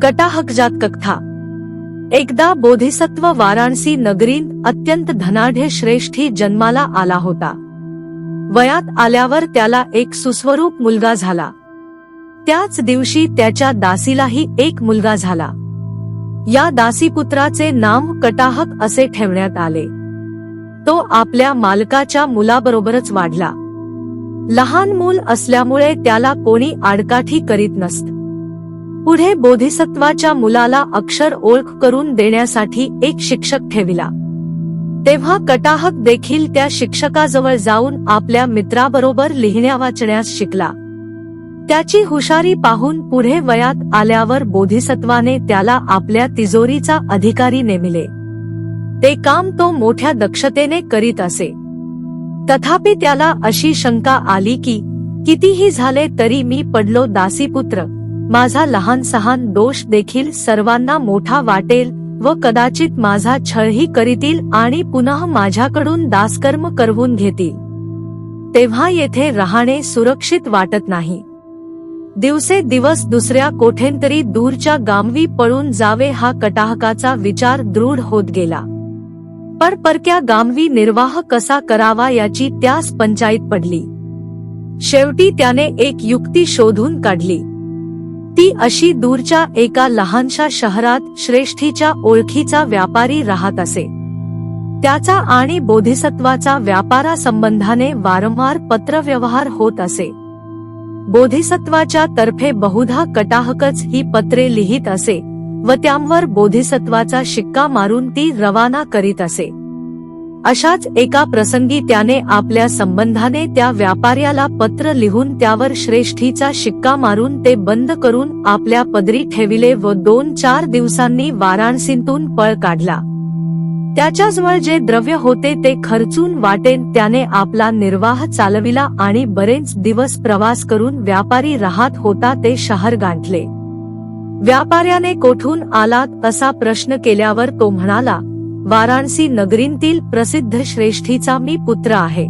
कटाहकजात कथा। एकदा बोधिसत्व वाराणसी नगरीत अत्यंत धनाढ्य श्रेष्ठी जन्माला आला होता। वयात आल्यावर त्याला एक सुस्वरूप मुलगा झाला। त्याच दिवशी त्याच्या दासीलाही एक मुलगा झाला। या दासीपुत्राचे नाव कटाहक असे ठेवण्यात आले। तो आपल्या मालकाच्या मुलाबरोबरच वाढला। लहान मूल असल्यामुळे त्याला कोणी आडकाठी करीत नसत। पुढे बोधिसत्वाच्या मुलाला अक्षर ओळख करून देण्यासाठी एक शिक्षक ठेविला। तेव्हा कटाहक देखील त्या शिक्षकाजवळ जाऊन आपल्या मित्राबरोबर लिहिण्या वाचण्यास शिकला। त्याची हुशारी पाहून पुढे वयात आल्यावर बोधिसत्वाने त्याला आपल्या तिजोरीचा अधिकारी नेमिले। ते काम तो मोठ्या दक्षतेने करीत असे। तथापि त्याला अशी शंका आली की कितीही झाले तरी मी पडलो दासीपुत्र, माझा लहान सहान दोष देखील सर्वांना मोठा वाटेल व कदाचित माझा छळही करीतील आणि पुन्हा माझ्याकडून दासकर्म करवून घेतील। तेव्हा येथे राहणे सुरक्षित वाटत नाही। दिवसेदिवस दुसऱ्या कोठेतरी दूरच्या गावी पळून जावे हा कटाहकाचा विचार दृढ होत गेला। पण परक्या गावी निर्वाह कसा करावा याची त्यास पंचाईत पडली। शेवटी त्याने एक युक्ती शोधून काढली। ती अशी, दूरच्या एका लहानशा शहरात श्रेष्ठीच्या ओळखीचा व्यापारी राहत असे। त्याचा आणि बोधिसत्वाचा व्यापारासंबंधाने वारंवार पत्रव्यवहार होत असे। बोधिसत्वाच्या तर्फे बहुधा कटाहकच ही पत्रे लिहित असे व त्यांवर बोधिसत्वाचा शिक्का मारून ती रवाना करीत असे। अशाच एका प्रसंगी त्याने आपल्या संबंधाने त्या व्यापाऱ्याला पत्र लिहून त्यावर श्रेष्ठीचा शिक्का मारून ते बंद करून आपल्या पदरी ठेविले व 2-4 दिवसांनी वाराणसीतून पळ काढला। त्याच्याजवळ जे द्रव्य होते ते खर्चून वाटेन त्याने आपला निर्वाह चालविला आणि बरेच दिवस प्रवास करून व्यापारी राहत होता ते शहर गाठले। व्यापाऱ्याने कोठून आलात असा प्रश्न केल्यावर तो म्हणाला, वाराणसी नगरीतील प्रसिद्ध श्रेष्ठीचा मी पुत्र आहे।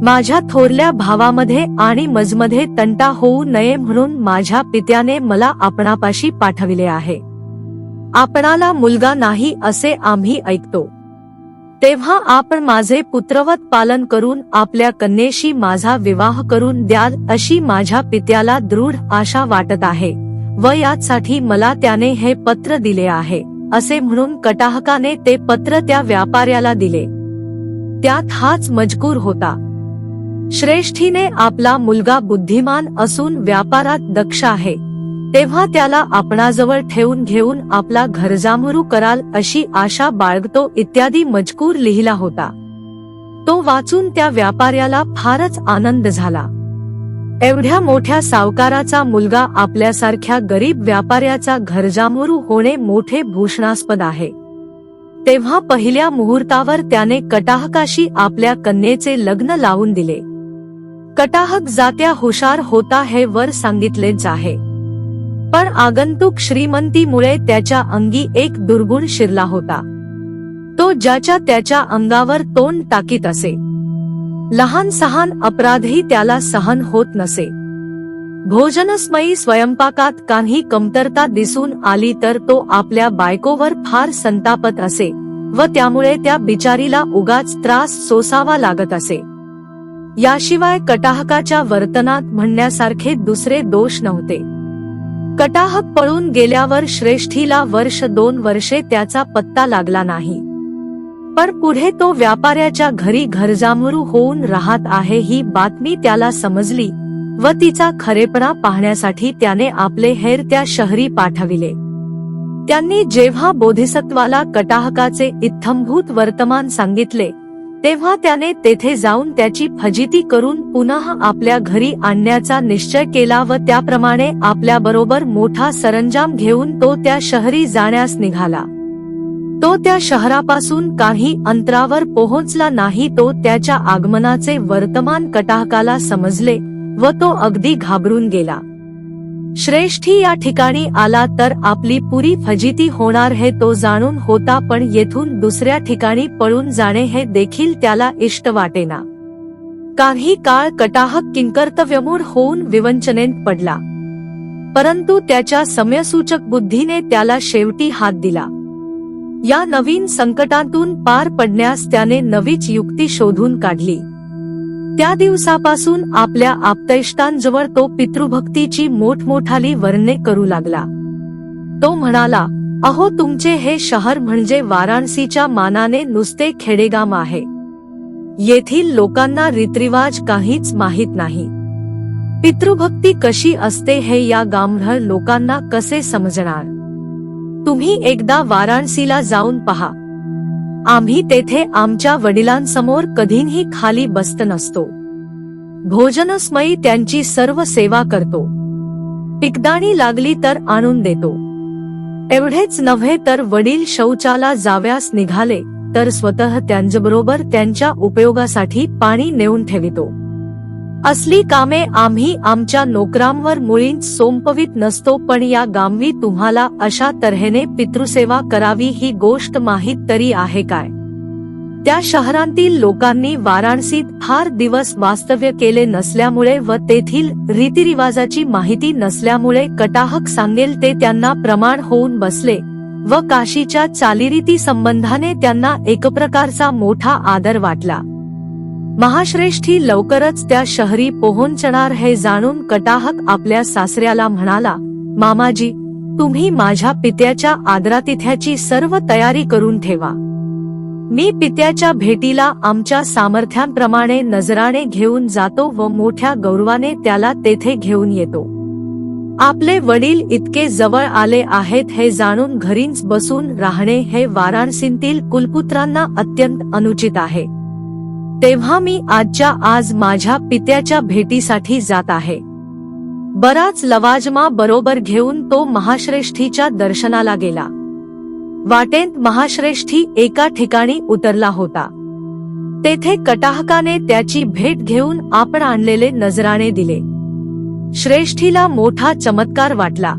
माझ्या थोरल्या भावामध्ये आणि मजमध्ये तंटा होऊ नये म्हणून माझ्या पित्याने मला आपणापाशी पाठविले आहे। आपणाला मुलगा नाही असे आम्ही ऐकतो। तेव्हा आपण माझे पुत्रवत पालन करून आपल्या कन्येशी माझा विवाह करून द्याल अशी माझ्या पित्याला दृढ आशा वाटत आहे व यासाठी मला त्याने हे पत्र दिले आहे असे म्हणून कटाहकाने ते पत्र त्या व्यापाऱ्याला दिले। त्यात हाच मजकूर होता, श्रेष्ठीने आपला मुलगा बुद्धिमान असून व्यापारात दक्ष आहे, तेव्हा त्याला आपणाजवळ ठेवून घेऊन आपला घरजामरू कराल अशी आशा बाळगतो इत्यादी मजकूर लिहिला होता। तो वाचून त्या व्यापाऱ्याला फारच आनंद झाला। एवढ्या मोठ्या सावकाराचा मुलगा आपल्यासारख्या गरीब व्यापाऱ्याचा घरजामरू होणे मोठे भूषणास्पद आहे। तेव्हा पहिल्या मुहूर्तावर त्याने कटाहकाशी आपल्या कन्येचे लग्न लावून दिले। कटाहक जात्या हुशार होता हे वर सांगितलेच आहे, पण आगंतुक श्रीमंतीमुळे त्याच्या अंगी एक दुर्गुण शिरला होता। तो ज्याच्या त्याच्या अंगावर तोंड टाकीत असे। लहान सहान अपराधही त्याला सहन होत नसे। भोजनसमयी स्वयंपाकात काही कमतरता दिसून आली तर तो आपल्या बायकोवर फार संतापत असे व त्यामुळे त्या बिचारीला उगाच त्रास सोसावा लागत असे। याशिवाय कटाहकाच्या वर्तनात म्हणण्यासारखे दुसरे दोष नव्हते। कटाहक पळून गेल्यावर श्रेष्ठीला 1-2 वर्षे त्याचा पत्ता लागला नाही। पण पुढे तो व्यापाऱ्याच्या घरी घरजामरू होऊन राहत आहे ही बातमी त्याला समजली व तिचा खरेपणा पाहण्यासाठी त्याने आपले हेर त्या शहरी पाठविले। त्यांनी जेव्हा बोधिसत्वाला कटाहकाचे इत्थंभूत वर्तमान सांगितले तेव्हा त्याने तेथे जाऊन त्याची फजिती करून पुन्हा आपल्या घरी आणण्याचा निश्चय केला व त्याप्रमाणे आपल्याबरोबर मोठा सरंजाम घेऊन तो त्या शहरी जाण्यास निघाला। तो त्या शहरापासून काही अंतरावर पोहोचला नाही तो त्याच्या आगमनाचे वर्तमान कटाहकाला समजले व तो अगदी घाबरून गेला। श्रेष्ठी या ठिकाणी आला तर आपली पुरी फजिती होणार हे तो जाणून होता, पण येथून दुसऱ्या ठिकाणी पळून जाणे हे देखील त्याला इष्ट वाटेना। काही काळ कटाहक किंकर्तव्यमूढ होऊन विवंचनेत पडला। परंतु त्याच्या समयसूचक बुद्धीने त्याला शेवटी हात दिला. या नवीन संकटातून पार पडण्यास त्याने नवीच युक्ती शोधून काढली. त्या दिवसापासून आपल्या आप्तेष्टांजवळ तो पितृभक्तीची मोठमोठाली वर्णने करू लागला. तो म्हणाला, अहो, तुमचे हे शहर म्हणजे वाराणसीच्या मानाने नुसते खेडेगाम आहे. येथील लोकांना रीतरिवाज काहीच माहीत नाही. पितृभक्ती कशी असते हे या गामढळ लोकांना कसे समजणार? तुम्ही एकदा वाराणसीला जाऊन पहा. आम्ही तेथे आमच्या वडिलांसमोर कधीही खाली बसत नसतो. भोजनसमयी त्यांची सर्व सेवा करतो. पिकदाणी लागली तर आणून देतो. एवढेच नव्हे तर वडील शौचाला जाव्यास निघाले तर स्वतः त्यांच्याबरोबर त्यांच्या उपयोगासाठी पाणी नेऊन ठेवितो. असली कामे आम्ही आमच्या नोकरांवर मुळीच सोपवित नसतो. पण या गामवी तुम्हाला अशा तऱ्हेने पितृसेवा करावी ही गोष्ट माहीत तरी आहे काय? त्या शहरांतील लोकांनी वाराणसीत फार दिवस वास्तव्य केले नसल्यामुळे व तेथील रीतिरिवाजाची माहिती नसल्यामुळे कटाहक सांगेल ते त्यांना प्रमाण होऊन बसले व काशीच्या चालीरीती संबंधाने त्यांना एक प्रकारचा मोठा आदर वाटला. महाश्रेष्ठी लवकरच त्या शहरी पोहोचणार हे जाणून कटाहक आपल्या सासऱ्याला म्हणाला, मामाजी, तुम्ही माझ्या पित्याच्या आदरातिथ्याची सर्व तयारी करून ठेवा. मी पित्याच्या भेटीला आमच्या सामर्थ्यांप्रमाणे नजराणे घेऊन जातो व मोठ्या गौरवाने त्याला तेथे घेऊन येतो. आपले वडील इतके जवळ आले आहेत हे जाणून घरीच बसून राहणे हे वाराणसीतील कुलपुत्रांना अत्यंत अनुचित आहे. तेव्हा मी आजच्या आज माझ्या पित्याच्या भेटीसाठी जात आहे. बराच लवाजमा बरोबर घेऊन तो महाश्रेष्ठीच्या दर्शनाला गेला. वाटेत महाश्रेष्ठी एका ठिकाणी उतरला होता. तेथे कटाहकाने त्याची भेट घेऊन आपण आणलेले नजराणे दिले. श्रेष्ठीला मोठा चमत्कार वाटला.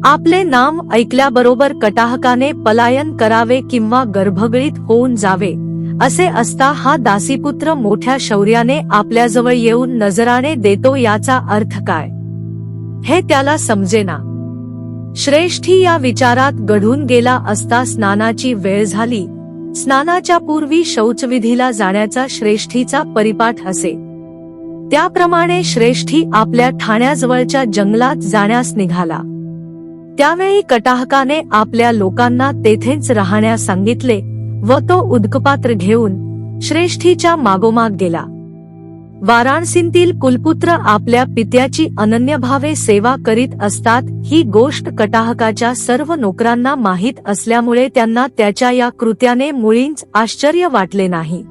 आपले नाम ऐकल्याबरोबर कटाहकाने पलायन करावे किंवा गर्भगळीत होऊन जावे असे असता हा दासीपुत्र मोठ्या शौर्याने आपल्याजवळ येऊन नजराणे देतो याचा अर्थ काय हे त्याला समजेना. श्रेष्ठी या विचारात गढून गेला असता स्नानाची वेळ झाली. स्नानाच्या पूर्वी शौचविधीला जाण्याचा श्रेष्ठीचा परिपाठ असे. त्याप्रमाणे श्रेष्ठी आपल्या ठाण्याजवळच्या जंगलात जाण्यास निघाला. त्यावेळी कटाहकाने आपल्या लोकांना तेथेच राहण्यास सांगितले व तो उदकपात्र घेऊन श्रेष्ठीच्या मागोमाग गेला. वाराणसीतील कुलपुत्र आपल्या पित्याची अनन्यभावे सेवा करीत असतात ही गोष्ट कटाहकाच्या सर्व नोकरांना माहीत असल्यामुळे त्यांना त्याच्या या कृत्याने मुळीच आश्चर्य वाटले नाही.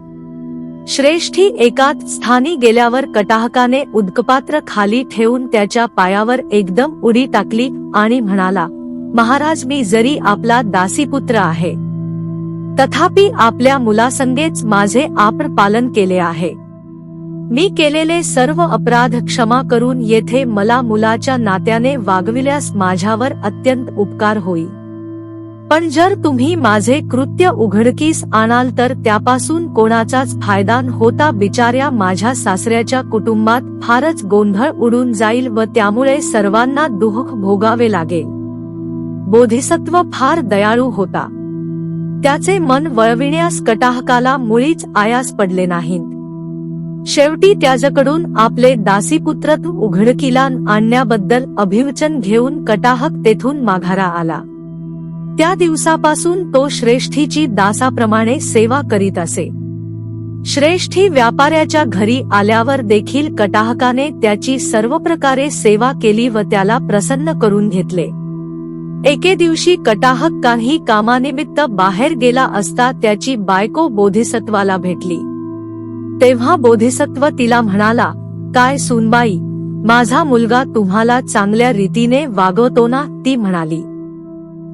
श्रेष्ठी एकाच स्थानी गेल्यावर कटाहकाने उदकपात्र खाली ठेवून त्याच्या पायावर एकदम उडी टाकली आणि म्हणाला, महाराज, मी जरी आपला दासीपुत्र आहे तथापि आपल्या मुलासंगेच माझे आपण पालन केले आहे. मी केलेले सर्व अपराध क्षमा करून येथे मला मुलाच्या नात्याने वागविल्यास माझ्यावर अत्यंत उपकार होईल. पण जर तुम्ही माझे कृत्य उघडकीस आणाल तर त्यापासून कोणाचाच फायदा होता बिचाऱ्या माझ्या सासऱ्याच्या कुटुंबात फारच गोंधळ उडून जाईल व त्यामुळे सर्वांना दुःख भोगावे लागेल. बोधिसत्व फार दयाळू होता. त्याचे मन वळविण्यास कटाहकाला मुळीच आयास पडले नाहीत. शेवटी त्याच्याकडून आपले दासीपुत्र उघडकीला आणण्याबद्दल अभिवचन घेऊन कटाहक तेथून माघारा आला. त्या दिवसापासून तो श्रेष्ठीची दासाप्रमाणे सेवा करीत असे. श्रेष्ठी व्यापाऱ्याच्या घरी आल्यावर देखील कटाहकाने त्याची सर्व प्रकारे सेवा केली व त्याला प्रसन्न करून घेतले. एके दिवशी कटाहक काही कामानिमित्त बाहेर गेला असता त्याची बायको बोधिसत्वाला भेटली. तेव्हा बोधिसत्व तिला म्हणाला, काय सूनबाई, माझा मुलगा तुम्हाला चांगल्या रीतीने वागवतो ना? ती म्हणाली,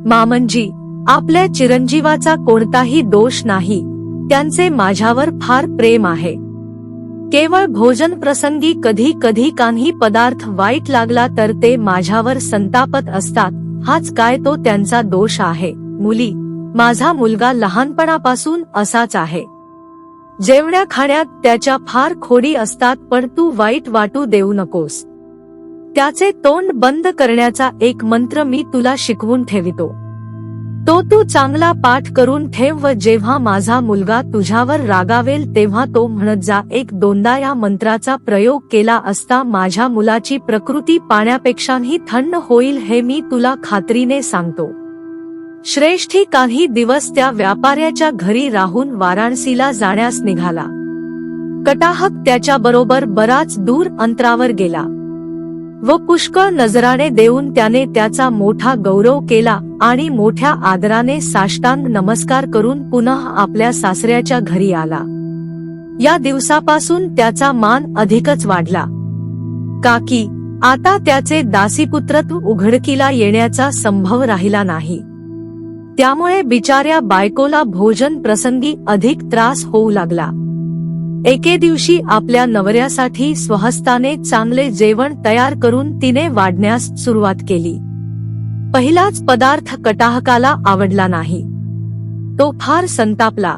मामनजी, आपल्या चिरंजीवाचा कोणताही दोष नाही. त्यांचे माझ्यावर फार प्रेम आहे. केवळ भोजन प्रसंगी कधी कधी काही पदार्थ वाईट लागला तर ते माझ्यावर संतापत असतात. हाच काय तो त्यांचा दोष आहे? मुली, माझा मुलगा लहानपणापासून असाच आहे. जेवण्या खाण्यात त्याच्या फार खोडी असतात, पण तू वाईट वाटू देऊ नकोस. त्याचे तोंड बंद करण्याचा एक मंत्र मी तुला शिकवून ठेवितो. तो तू चांगला पाठ करून ठेव व जेव्हा माझा मुलगा तुझ्यावर रागावेल तेव्हा तो म्हणत जा. 1-2दा या मंत्राचा प्रयोग केला असता माझ्या मुलाची प्रकृती पाण्यापेक्षाही थंड होईल हे मी तुला खात्रीने सांगतो. श्रेष्ठी काही दिवस त्या व्यापाऱ्याच्या घरी राहून वाराणसीला जाण्यास निघाला. कटाहक त्याच्याबरोबर बराच दूर अंतरावर गेला व पुष्कळ नजराणे देऊन त्याने त्याचा मोठा गौरव केला आणि मोठ्या आदराने साष्टांग नमस्कार करून पुन्हा आपल्या सासऱ्याच्या घरी आला. या दिवसापासून त्याचा मान अधिकच वाढला. काकी आता त्याचे दासीपुत्रत्व उघडकीला येण्याचा संभव राहिला नाही. त्यामुळे बिचाऱ्या बायकोला भोजन प्रसंगी अधिक त्रास होऊ लागला. एके दिवशी आपल्या नवऱ्यासाठी स्वहस्ताने चांगले जेवण तयार करून तिने वाढण्यास सुरुवात केली. पहिलाच पदार्थ कटाहकाला आवडला नाही. तो फार संतापला.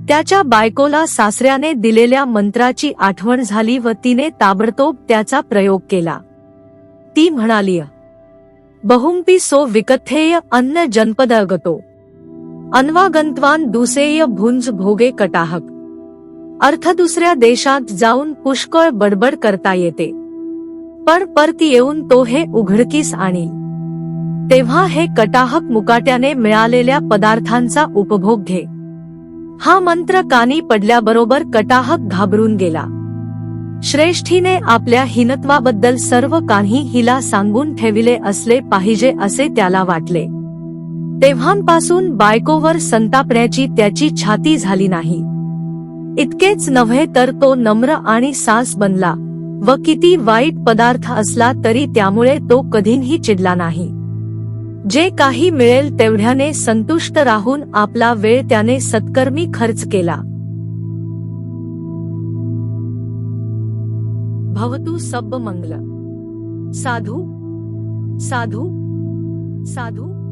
त्याच्या बायकोला सासऱ्याने दिलेल्या मंत्राची आठवण झाली व तिने ताबडतोब त्याचा प्रयोग केला. ती म्हणाली, बहुंपी सो विकथेय अन्न जनपदगतो अन्वागंत्वान दुसेय भुंज भोगे कटाहक. अर्थ दुसऱ्या देशात जाऊन पुष्कळ बडबड करता येते, पण परत येऊन तो हे उघडकीस आणील. तेव्हा हे कटाहक मुकाट्याने मिळालेल्या पदार्थांचा उपभोग घे. हा मंत्र कानी पडल्याबरोबर कटाहक घाबरून गेला. श्रेष्ठीने आपल्या हीनत्वाबद्दल सर्व काही हिला सांगून ठेविले असले पाहिजे असे त्याला वाटले. तेव्हापासून बायकोवर संतापण्याची त्याची छाती झाली नाही. इतकेच नव्हे तर तो नम्र आणि सास बनला व किती वाईट पदार्थ असला तरी त्यामुळे तो कधीही चिडला नाही. जे काही मिळेल तेवढ्याने संतुष्ट राहून आपला वेळ त्याने सत्कर्मी खर्च केला. भवतु सब्ब मंगल. साधू साधू साधू.